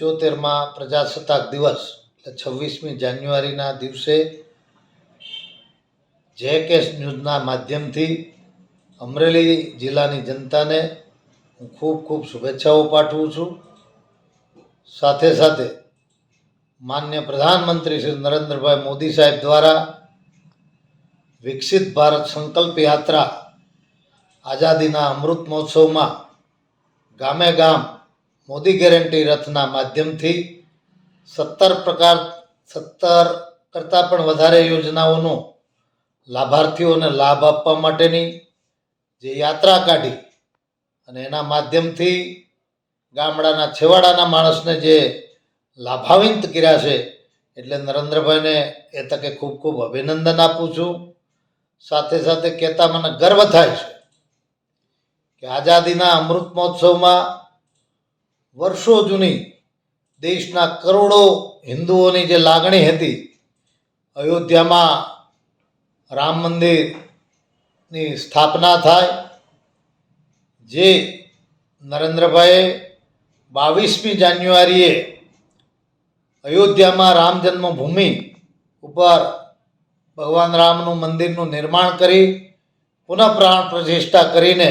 75માં પ્રજાસત્તાક દિવસ એટલે 26મી જાન્યુઆરીના દિવસે JKS ન્યૂઝના માધ્યમથી અમરેલી જિલ્લાની જનતાને હું ખૂબ ખૂબ શુભેચ્છાઓ પાઠવું છું. સાથે સાથે માન્ય પ્રધાનમંત્રી શ્રી નરેન્દ્રભાઈ મોદી સાહેબ દ્વારા વિકસિત ભારત સંકલ્પ યાત્રા આઝાદીના અમૃત મહોત્સવમાં ગામે ગામ મોદી ગેરંટી રથના માધ્યમથી 17 કરતાં પણ વધારે યોજનાઓનો લાભાર્થીઓને લાભ આપવા માટેની જે યાત્રા કાઢી અને એના માધ્યમથી ગામડાના છેવાડાના માણસને જે લાભાન્વિત કર્યા છે, એટલે નરેન્દ્રભાઈને એ તકે ખૂબ ખૂબ અભિનંદન આપું છું. સાથે સાથે કહેતા મને ગર્વ થાય છે કે આઝાદીના અમૃત મહોત્સવમાં વર્ષો જૂની દેશના કરોડો હિન્દુઓની જે લાગણી હતી, અયોધ્યામાં રામ મંદિરની સ્થાપના થાય, જે નરેન્દ્રભાઈએ 22મી જાન્યુઆરીએ અયોધ્યામાં રામ જન્મભૂમિ ઉપર ભગવાન રામનું મંદિરનું નિર્માણ કરી પુનઃ પ્રાણ પ્રતિષ્ઠા કરીને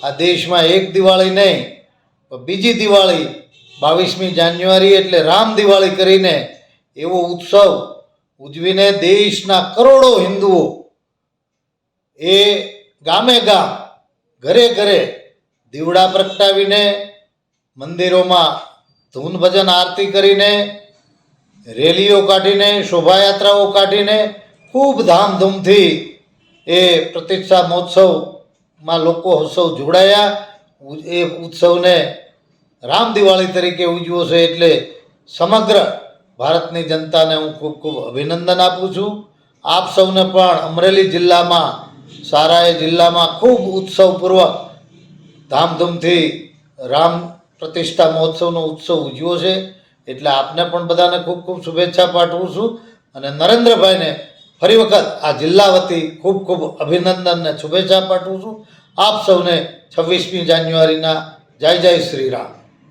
આ દેશમાં એક દિવાળી નહીં પણ બીજી દિવાળી 22મી જાન્યુઆરી એટલે રામ દિવાળી કરીને એવો ઉત્સવ ઉજવીને દેશના કરોડો હિન્દુઓ એ ગામે ગામ ઘરે ઘરે દીવડા પ્રગટાવીને મંદિરોમાં ધૂન ભજન આરતી કરીને રેલીઓ કાઢીને શોભાયાત્રાઓ કાઢીને ખૂબ ધામધૂમથી એ પ્રતિષ્ઠા મહોત્સવમાં લોકો સૌ જોડાયા. એ ઉત્સવને રામ દિવાળી તરીકે ઉજવ્યો છે, એટલે સમગ્ર ભારતની જનતાને હું ખૂબ ખૂબ અભિનંદન આપું છું. આપ સૌને પણ અમરેલી જિલ્લામાં સારાએ જિલ્લામાં ખૂબ ઉત્સવપૂર્વક ધામધૂમથી રામ પ્રતિષ્ઠા મહોત્સવનો ઉત્સવ ઉજવ્યો છે, એટલે આપને પણ બધાને ખૂબ ખૂબ શુભેચ્છા પાઠવું છું. અને નરેન્દ્રભાઈને ફરી વખત આ જિલ્લા વતી ખૂબ ખૂબ અભિનંદન અને શુભેચ્છા પાઠવું છું. આપ સૌને 26મી જાન્યુઆરીના જય જય શ્રી રામ.